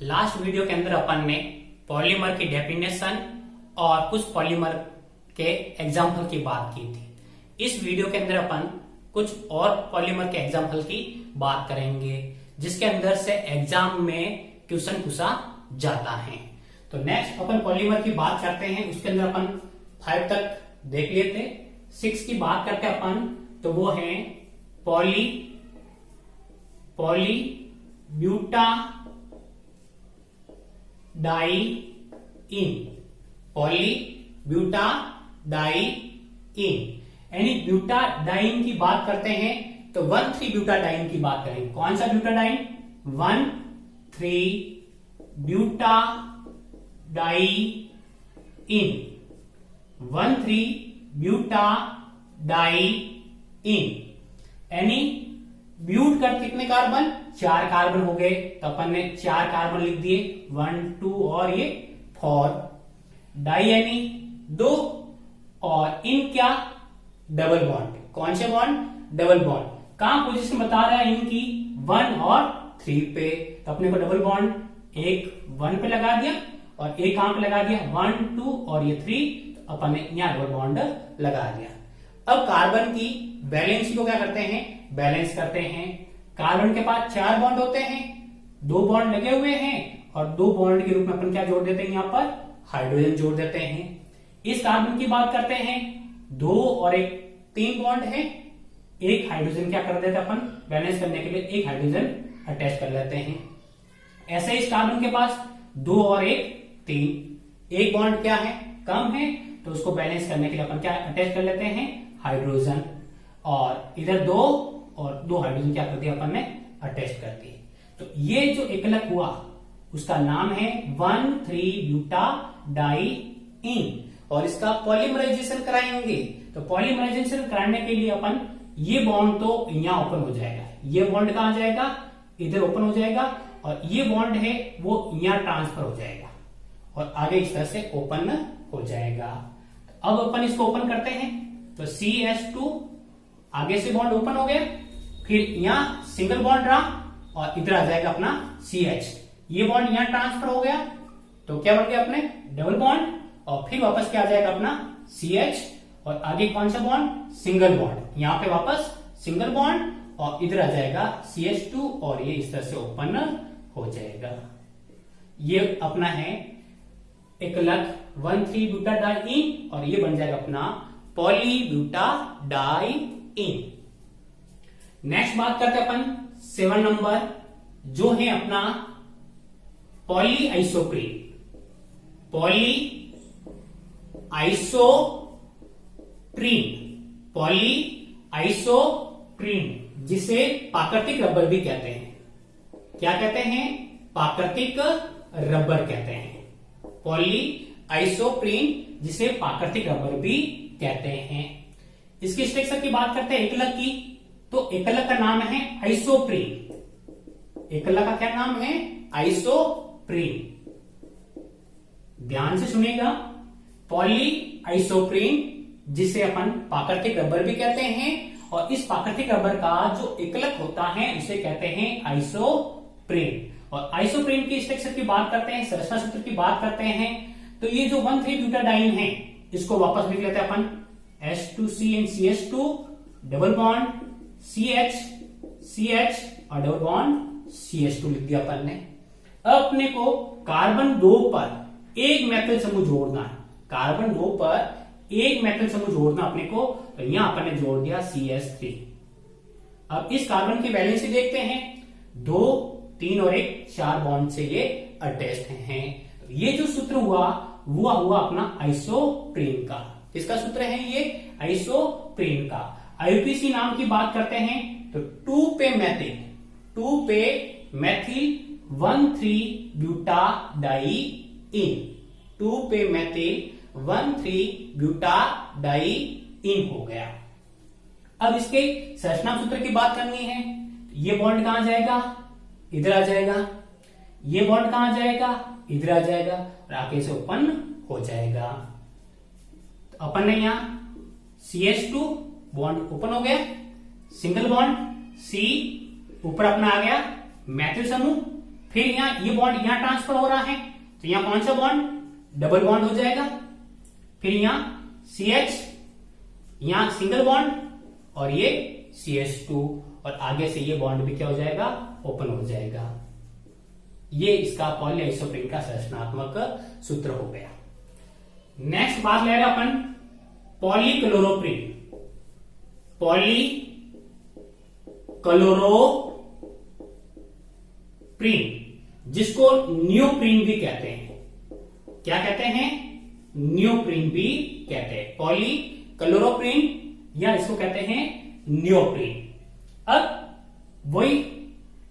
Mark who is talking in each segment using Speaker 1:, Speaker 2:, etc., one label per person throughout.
Speaker 1: Last video के अंदर अपन ने पॉलीमर की डेफिनेशन और कुछ पॉलीमर के एग्जाम्पल की बात की थी। इस वीडियो के अंदर अपन कुछ और पॉलीमर के एग्जाम्पल की बात करेंगे जिसके अंदर से एग्जाम में क्वेश्चन पूछा जाता है। तो नेक्स्ट अपन पॉलीमर की बात करते हैं। उसके अंदर अपन 5 तक देख लिए थे। 6 की बात करते हैं अपन, तो वो है poly buta diene. Poly buta diene यानी ब्यूटाडाइन की बात करते हैं तो 1,3 ब्यूटाडाइन की बात करेंगे। कौन सा ब्यूटाडाइन? 1,3 ब्यूटाडाइईन। 1,3 ब्यूटाडाइईन यानी ब्यूट कर कितने कार्बन? 4 कार्बन हो गए, तो अपन ने 4 कार्बन लिख दिए, 1 2 और ये 4। डाई यानी 2 और इन क्या? Double bond. कौन से बॉन्ड? Double bond. कहां पोजीशन बता रहा है इनकी? 1 और 3 पे। तो अपने को डबल बॉन्ड एक 1 पे लगा दिया और एक कहां पे लगा दिया? 1 2 और ये 3। तो अपन ने यहां डबल बॉन्ड लगा दिया। अब कार्बन की वैलेंसी को क्या करते हैं? बैलेंस करते हैं। कार्बन के पास 4 बॉन्ड होते हैं, 2 बॉन्ड लगे हुए हैं और 2 बॉन्ड के रूप में अपन क्या जोड़ देते हैं? यहां पर हाइड्रोजन जोड़ देते हैं। इस कार्बन की बात करते हैं, 2 और 3 बॉन्ड है, एक हाइड्रोजन क्या कर देते हैं अपन? बैलेंस करने के लिए एक हाइड्रोजन अटैच कर लेते हैं। ऐसे इस कार्बन के पास 2 और 3, एक बॉन्ड क्या है? कम है, तो उसको बैलेंस करने के लिए अपन क्या अटैच कर लेते हैं? हाइड्रोजन। और इधर 2 और 2 हाइड्रोजन क्या कर दिया अपन ने? अटैच कर दिए। तो ये जो एकलक हुआ उसका नाम है 1,3 ब्यूटाडाइईन और इसका पॉलीमराइजेशन कराएंगे। तो पॉलीमराइजेशन कराने के लिए अपन ये बॉन्ड तो यहां ओपन हो जाएगा, ये बॉन्ड कहां जाएगा? इधर ओपन हो जाएगा और ये बॉन्ड है वो यहां ट्रांसफर हो जाएगा और आगे इस तरह से ओपन हो जाएगा। तो अब अपन इसको ओपन करते हैं, तो CH2 आगे से बॉन्ड ओपन हो गया, फिर यहां सिंगल बॉन्ड रहा और इधर आ जाएगा अपना CH। ये बॉन्ड यहां ट्रांसफर हो गया तो क्या बन गया अपने? डबल बॉन्ड और फिर वापस क्या आ जाएगा अपना? CH और आगे कौन सा बॉन्ड? Single bond. यहां पे वापस सिंगल बॉन्ड और इधर आ जाएगा CH2 और ये इस तरह से ओपन हो जाएगा। ये अपना है एकलक 1,3 ब्यूटाडाइईन और ये बन जाएगा अपना पॉलीब्यूटाडाइईन। नेक्स्ट बात करते हैं अपन 7 नंबर, जो है अपना पॉलीआइसोप्रीन। पॉलीआइसोप्रीन जिसे प्राकृतिक रबर भी कहते हैं। क्या कहते हैं? प्राकृतिक रबर कहते हैं। पॉलीआइसोप्रीन जिसे प्राकृतिक रबर भी कहते हैं। इसकी स्ट्रक्चर की बात करते हैं एकलक की, तो एकलक का नाम है आइसोप्रीन। एकलक का क्या नाम है? आइसोप्रीन। ध्यान से सुनिएगा, पॉलीआइसोप्रीन जिसे अपन प्राकृतिक रबर भी कहते हैं और इस प्राकृतिक रबर का जो एकलक होता है उसे कहते हैं आइसोप्रीन। और आइसोप्रीन की स्ट्रक्चर की बात करते हैं, संरचना सूत्र की बात करते हैं, तो ये जो 1,3 ब्यूटाडाइन है इसको वापस लिख लेते हैं अपन H2C and CH2 double bond CH और डबल बॉन्ड CH2 लिख दिया अपन ने। अब अपने को कार्बन 2 पर एक मेटल समूह जोड़ना है। कार्बन 2 पर एक मेटल समूह जोड़ना अपने को, तो यहां अपन ने जोड़ दिया CH3। अब इस कार्बन की वैलेंसी देखते हैं, 2 3 और 1 4 बॉन्ड से ये अटैच्ड हैं। तो ये जो सूत्र हुआ वो हुआ अपना आइसोप्रीन का। किसका सूत्र है ये? आइसोप्रीन का। IUPAC नाम की बात करते हैं तो 2 पे मैथिल 1,3 ब्यूटाडाइईन। 2 पे मैथिल 1,3 ब्यूटाडाइईन हो गया। अब इसके संरचना सूत्र की बात करनी है, ये बॉन्ड कहां जाएगा? इधर आ जाएगा। ये बॉन्ड कहां जाएगा? इधर आ जाएगा और आगे से ओपन हो जाएगा। तो अपन ने यहां CH2 बॉन्ड ओपन हो गया, सिंगल बॉन्ड C ऊपर अपना आ गया मैथिल समूह, फिर यहाँ ये बॉन्ड यहां ट्रांसफर हो रहा है, तो यहां कौन सा बॉन्ड, डबल बॉन्ड हो जाएगा। फिर यहां CH, यहां सिंगल बॉन्ड और ये CH2, और आगे से ये बॉन्ड भी क्या हो जाएगा, ओपन हो जाएगा। ये इसका पॉलीआइसोप्रीन का संरचनात्मक सूत्र हो गया। नेक्स्ट बात ले रहे अपन पॉलीक्लोरोप्रीन। पॉलीक्लोरोप्रीन जिसको नियोप्रीन भी कहते हैं। क्या कहते हैं, नियोप्रीन भी कहते हैं। पॉलीक्लोरोप्रीन या इसको कहते हैं नियोप्रीन। अब वही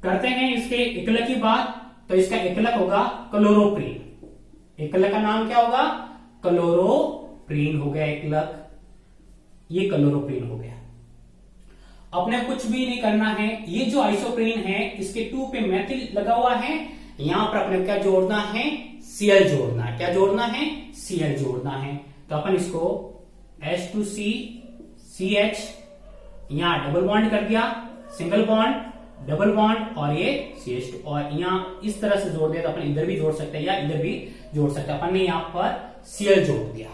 Speaker 1: करते हैं इसके एकलक की बात, तो इसका एकलक होगा क्लोरोप्रीन। एकलक का नाम क्या होगा, क्लोरोप्रीन हो गया एकलक, ये क्लोरोप्रीन हो गया। अपने कुछ भी नहीं करना है, ये जो आइसोप्रीन है इसके 2 पे मेथिल लगा हुआ है, यहां पर अपने क्या जोड़ना है, Cl जोड़ना है। क्या जोड़ना है, Cl जोड़ना है। तो अपन इसको H2C CH, यहां डबल बॉन्ड कर दिया, सिंगल बॉन्ड, डबल बॉन्ड और ये CH2, और यहां इस तरह से जोड़ दिया, तो अपन इधर भी जोड़ सकते हैं या इधर भी जोड़ सकते हैं। अपन ने यहां पर Cl जोड़ दिया।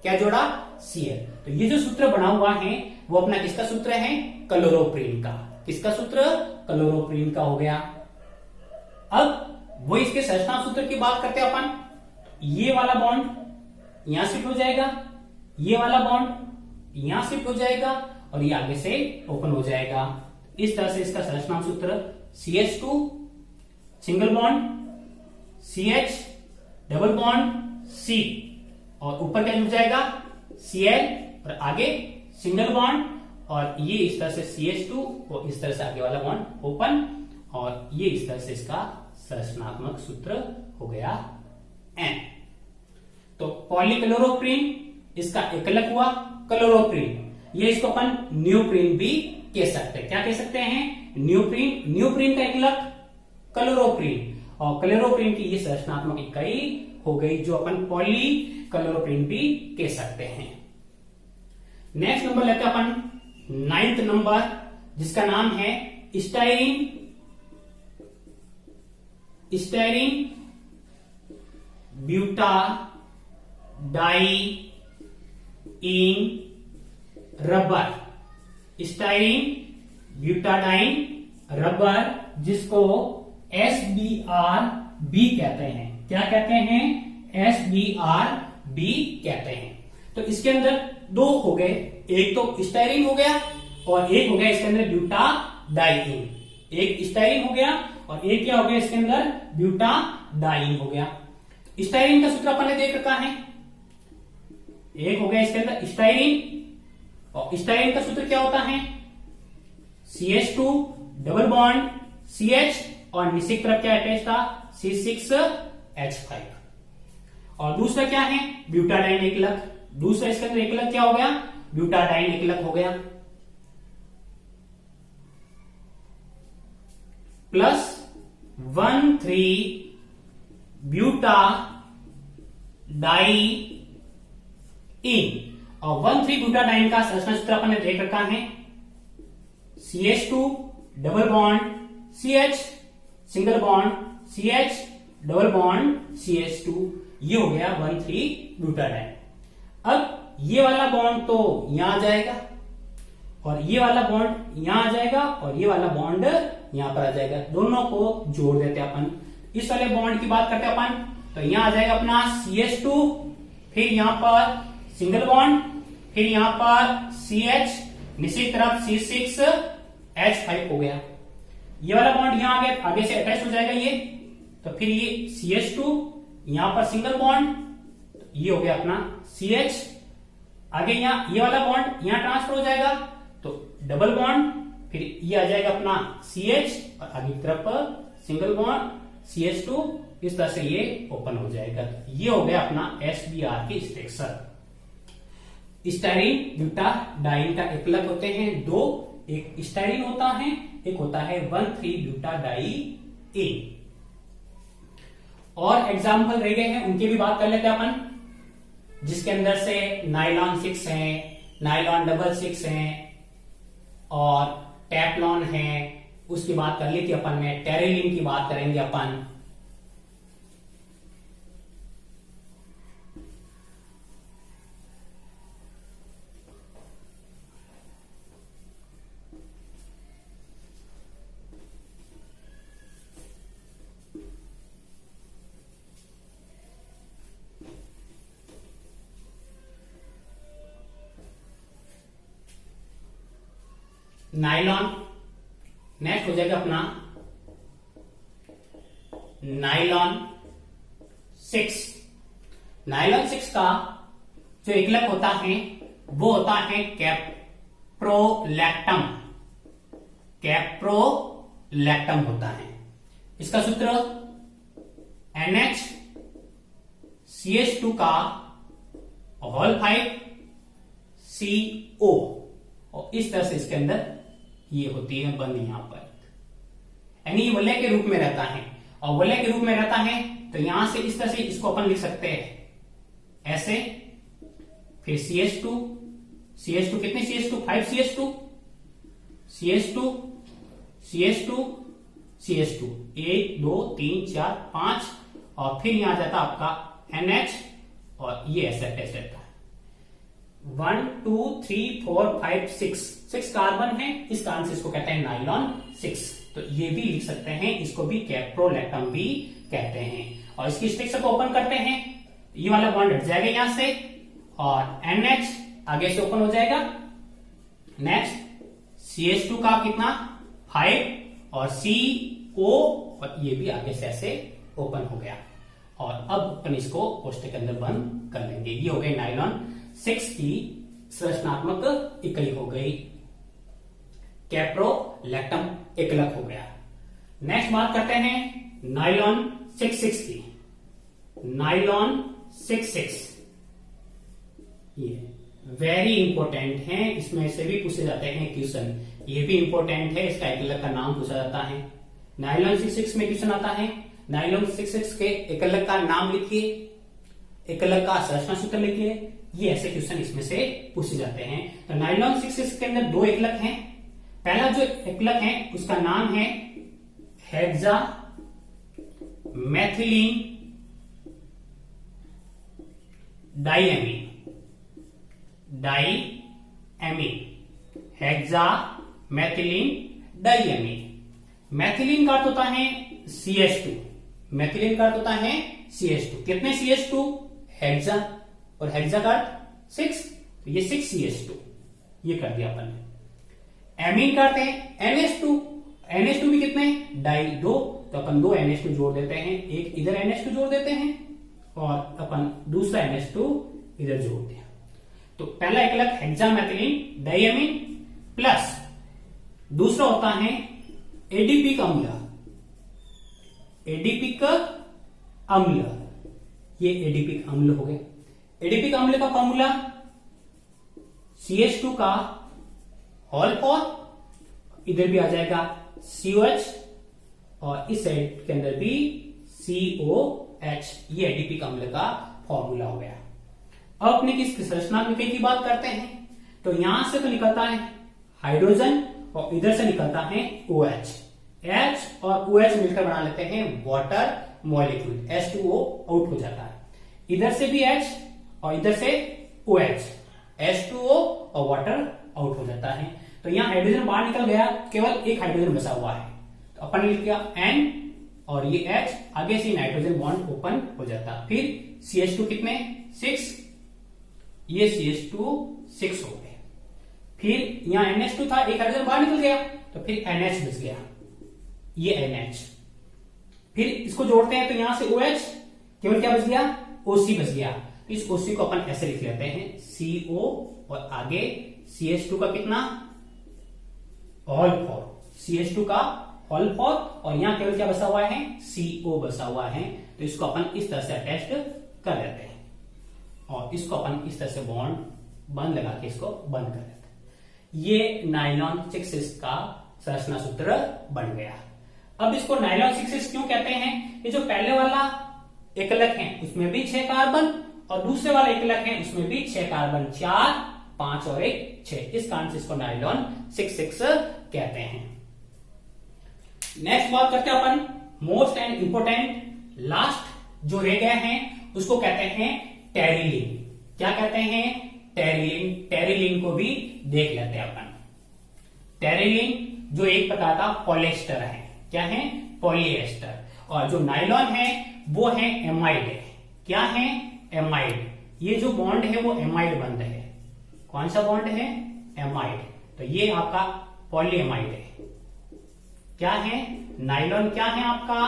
Speaker 1: क्या जोड़ा, Cl। तो ये जो सूत्र बना हुआ है वो अपना किसका सूत्र है, क्लोरोप्रीन का। किसका सूत्र, क्लोरोप्रीन का हो गया। अब वो इसके संरचना सूत्र की बात करते हैं अपन। ये वाला बॉन्ड यहां शिफ्ट हो जाएगा, ये वाला बॉन्ड यहां शिफ्ट हो जाएगा, और ये आगे से ओपन हो जाएगा। इस तरह से इसका संरचना सूत्र CH2 single bond, CH double bond C, और ऊपर क्या जुड़ जाएगा, Cl, और आगे सिंगल बॉन्ड, और ये इस तरह से CH2, और इस तरह से आगे वाला बॉन्ड ओपन, और ये इस तरह से इसका संरचनात्मक सूत्र हो गया N। तो पॉलीक्लोरोप्रीन इसका एकलक हुआ क्लोरोप्रीन। ये इसको अपन नियोप्रीन भी कह सकते हैं। क्या कह सकते हैं, नियोप्रीन। नियोप्रीन का एकलक क्लोरोप्रीन, और क्लोरोप्रीन की ये संरचनात्मक इकाई हो गई जो अपन पॉलीक्लोरोप्रीन भी कह सकते हैं। नेक्स्ट नंबर लेते हैं अपन 9th नंबर, जिसका नाम है styrene. Styrene butadiene rubber. Styrene butadiene rubber, जिसको SBRB कहते हैं। क्या कहते हैं, SBRB कहते हैं। तो इसके अंदर 2 हो गए, एक तो स्टाइरिन हो गया और एक हो गया इसके अंदर ब्यूटाडाइन। एक स्टाइरिन हो गया और एक क्या हो गया इसके अंदर, ब्यूटाडाइन हो गया। स्टाइरिन का सूत्र अपन ने देख रखा है, एक हो गया इसके अंदर स्टाइरिन, और स्टाइरिन का सूत्र क्या होता है, CH2 डबल बॉन्ड CH, और नीचे की तरफ क्या अटैच था, C6H5। और दूसरा क्या है, ब्यूटाडाइन एकलक। दूसरा इसके अंदर एकलक क्या हो गया, ब्यूटाडाइन एकलक हो गया, प्लस 1,3 ब्यूटाडाइन। और 1,3 ब्यूटाडाइन का संरचना सूत्र अपन ने देख रखा है, CH2 double bond CH, single bond CH, double bond CH2। ये हो गया 1,3 ब्यूटाडाइन। अब ये वाला बॉन्ड तो यहां आ जाएगा, और ये वाला बॉन्ड यहां आ जाएगा, और ये वाला बॉन्ड यहां पर आ जाएगा। दोनों को जोड़ देते हैं अपन। इस वाले बॉन्ड की बात करते हैं अपन, तो यहां आ जाएगा अपना CH2, फिर यहां पर सिंगल बॉन्ड, फिर यहां पर CH, नीचे तरफ C6H5 हो गया। ये वाला बॉन्ड यहां आगे से अटैच हो जाएगा ये, तो फिर ये CH2, यहां पर सिंगल बॉन्ड, ये हो गया अपना CH। आगे यहां ये वाला बॉन्ड यहां ट्रांसफर हो जाएगा, तो डबल बॉन्ड, फिर ये आ जाएगा अपना CH, और आगे की तरफ सिंगल बॉन्ड CH2। इस तरह से ये ओपन हो जाएगा। ये हो गया अपना SBR की स्ट्रक्चर। स्टाइरिन ब्यूटाडाइन का एकलक होते हैं 2, एक स्टाइरिन होता है, एक होता है 1,3 ब्यूटाडाइन। और एग्जाम्पल रह गए हैं, उनकी भी बात कर लेते हैं अपन, जिसके अंदर से नायलॉन 6 है, नायलॉन 6 है, और टेफ्लॉन है, उसकी बात कर ली थी अपन ने। टेरिलिन की बात करेंगे अपन। नाइलॉन। नेक्स्ट हो जाएगा अपना नाइलॉन 6। नाइलॉन 6 का जो एकलक होता है वो होता है कैप्रोलैक्टम। कैप्रोलैक्टम होता है। इसका सूत्र NHCH2 का होल 5 CO, और इस तरह से इसके अंदर ये होती है बंद यहां पर, यानी ये वलय के रूप में रहता है। और वलय के रूप में रहता है तो यहां से इस तरह से इसको अपन लिख सकते हैं ऐसे। फिर CH2 कितने CH2? 5 CH2 1 2 3 4 5, और फिर यहां जाता आपका NH, और ये ऐसा अटैच रहता है। 1 2 3 4 5 6 कार्बन है, इस कारण से इसको कहते हैं नाइलॉन 6। तो ये भी लिख सकते हैं, इसको भी कैप्रोलैक्टम भी कहते हैं। और इसकी स्ट्रक्चर को ओपन करते हैं, ये वाला बॉन्ड हट जाएगा यहां से, और NH आगे से ओपन हो जाएगा। नेक्स्ट CH2 का कितना 5, और CO, और ये भी आगे से ऐसे ओपन हो गया। और अब अपन इसको कोष्ठक के अंदर बंद कर लेंगे। ये हो गई नाइलॉन 6 की संरचनात्मक इकाई हो गई, कैप्रोलैक्टम एकलक हो गया। नेक्स्ट बात करते हैं नाइलॉन 6 की। नाइलॉन 6 ये वेरी इंपॉर्टेंट है, इसमें से भी पूछे जाते हैं क्वेश्चन। ये भी इंपॉर्टेंट है, इसका एकलक का नाम पूछा जाता है। नाइलॉन 6 में क्वेश्चन आता है, नाइलॉन 6 के एकलक का नाम लिखिए, एकलक का संरचना सूत्र लिखिए। ये ऐसे क्वेश्चन इसमें से पूछे जाते हैं। तो नाइलॉन 6 के अंदर 2 एकलक हैं। पहला जो एकलक है उसका नाम है हेक्सा मैथिलीन डाइएमीन। Hexa मैथिलीन diamine. मैथिलीन का अर्थ होता है CH2। मैथिलीन का अर्थ होता है CH2। कितने CH2? हेक्सा, और हेक्सा का अर्थ 6, तो ये 6 CH2 ये कर दिया अपन ने। एमीन का अर्थ है NH2। NH2 भी कितने? डाई 2, तो अपन 2 NH2 जोड़ देते हैं, एक इधर NH2 जोड़ देते हैं, और अपन दूसरा NH2 इधर जोड़ दिया। तो पहला एकलक हेक्सामेथिलीन डाइएमीन प्लस दूसरा होता है एडीपिक अम्ल। एडीपिक अम्ल, ये एडीपिक अम्ल हो गए। एडीपिक अम्ल का फॉर्मूला CH2 का होल 4, इधर भी आ जाएगा COH, और इस साइड के अंदर भी COH। ये एडीपिक अम्ल का फॉर्मूला हो गया। अब अपने किस संरचनात्मक की बात करते हैं, तो यहां से तो निकलता है हाइड्रोजन, और इधर से निकलता है OH। H और OH मिलकर बना लेते हैं वाटर मॉलिक्यूल। H2O आउट हो जाता है, इधर से भी H और इधर से OH, H2O और वाटर आउट हो जाता है। तो यहां हाइड्रोजन बाहर निकल गया, केवल एक हाइड्रोजन बचा हुआ है, तो अपन लिख दिया N, और ये H, आगे से नाइट्रोजन बॉन्ड ओपन हो जाता। फिर CH2 कितने? 6, ये CH2 6 हो गए। फिर यहां NH2 था, एक हाइड्रोजन बाहर निकल गया, तो फिर NH बच गया, ये NH। फिर इसको जोड़ते हैं तो यहां से OH, केवल क्या बच गया? OC बच गया। इस OC को अपन ऐसे लिख लेते हैं CO, और आगे CH2 का कितना? होल 4, CH2 का होल 4, और यहां केवल क्या बसा हुआ है? CO बसा हुआ है। तो इसको अपन इस तरह से अटैच कर लेते हैं, और इसको अपन इस तरह से बॉन्ड बंद लगा के इसको बंद कर देते हैं। ये नाइलॉन 6 का संरचना सूत्र बन गया। अब इसको नाइलॉन 6 क्यों कहते हैं? ये जो पहले वाला एकलक है उसमें भी 6 कार्बन, और दूसरे वाला एकलक है उसमें भी 6 कार्बन, 4 5 और 1 6, इस कारण से इसको नाइलॉन 6 कहते हैं। नेक्स्ट बात करते हैं अपन मोस्ट एंड इंपोर्टेंट लास्ट जो रह गए हैं उसको कहते हैं टेरिलीन। क्या कहते हैं? टेरिलीन। टेरिलीन को भी देख लेते हैं अपन। टेरिलीन जो एक प्रकार का पॉलिएस्टर है। क्या है? पॉलिएस्टर। और जो नाइलॉन है वो है एमाइड है। क्या है? एमाइड। ये जो बॉन्ड है वो एमाइड बंध है। कौन सा बॉन्ड है? एमाइड। तो ये आपका पॉलीएमाइड है। क्या है? नायलॉन क्या है आपका?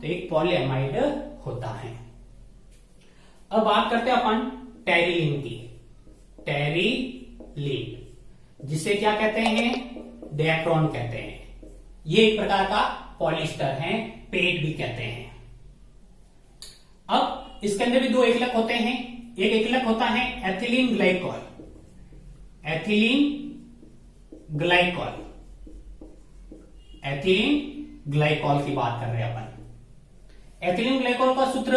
Speaker 1: तो एक पॉलीएमाइड होता है। अब बात करते हैं अपन टेरिलीन की। टेरिलीन जिसे क्या कहते हैं? डेक्रोन कहते हैं। ये एक प्रकार का पॉलिस्टर है, पेट भी कहते हैं। अब इसके अंदर भी दो एकलक होते हैं। एक एकलक होता है ethylene glycol. Ethylene glycol, ethylene glycol की बात कर रहे हैं अपन। एथिलीन ग्लाइकॉल का सूत्र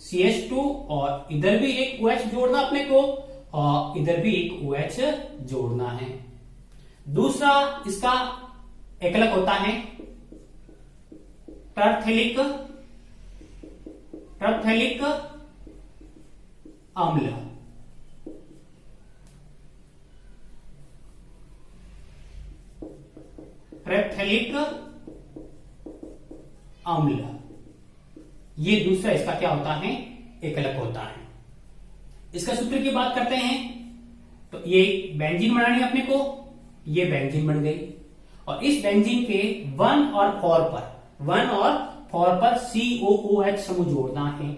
Speaker 1: CH2 और इधर भी एक OH जोड़ना अपने को, और इधर भी एक OH जोड़ना है। दूसरा इसका एकलक होता है टरफेलिक अम्ल। टरफेलिक अम्ल, ये दूसरा इसका क्या होता है? एकलक होता है। इसका सूत्र की बात करते हैं तो ये बेंजीन बनानी है अपने को, ये बेंजीन बन गई। और इस बेंजीन के 1 और 4 पर COOH समूह जोड़ना है।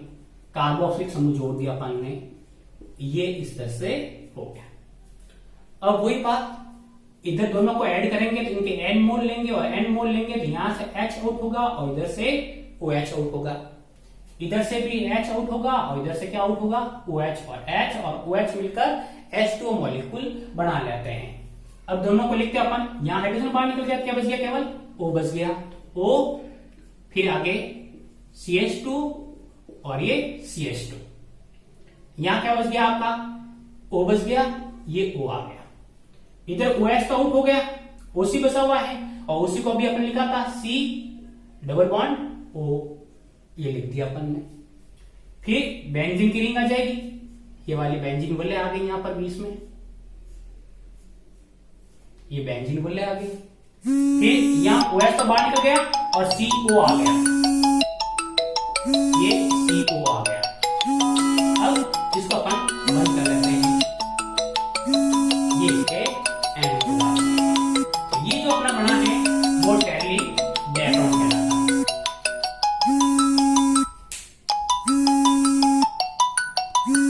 Speaker 1: कार्बोक्सिलिक समूह जोड़ दिया अपन ने, ये इस तरह से हो गया। अब वही बात, इधर दोनों को ऐड करेंगे तो इनके N मोल लेंगे और N मोल लेंगे तो यहां से H आउट होगा और इधर से OH आउट होगा। इधर से भी H आउट होगा और इधर से क्या आउट होगा? OH, और H और OH मिलकर H2 मॉलिक्यूल बना लेते हैं। अब दोनों को लिखते हैं अपन। यहां हाइड्रोजन बाहर निकल गया, क्या बच गया? केवल O बच गया। O, फिर आगे CH2 और ये CH2। यहां क्या बच गया आपका? O बच गया, ये O आ गया। इधर OH तो आउट हो गया, OC बचा हुआ है, और OC को अभी अपन लिखा था C डबल बॉन्ड O, ये लिख दिया अपन ने। फिर बेंजीन की रिंग आ जाएगी, ये वाली बेंजीन बोले आ गई यहां पर बीच में, ये बेंजीन बोले आ गई। फिर यहां OH तो बाहर निकल गया और CO आ गया, ये CO आ गया।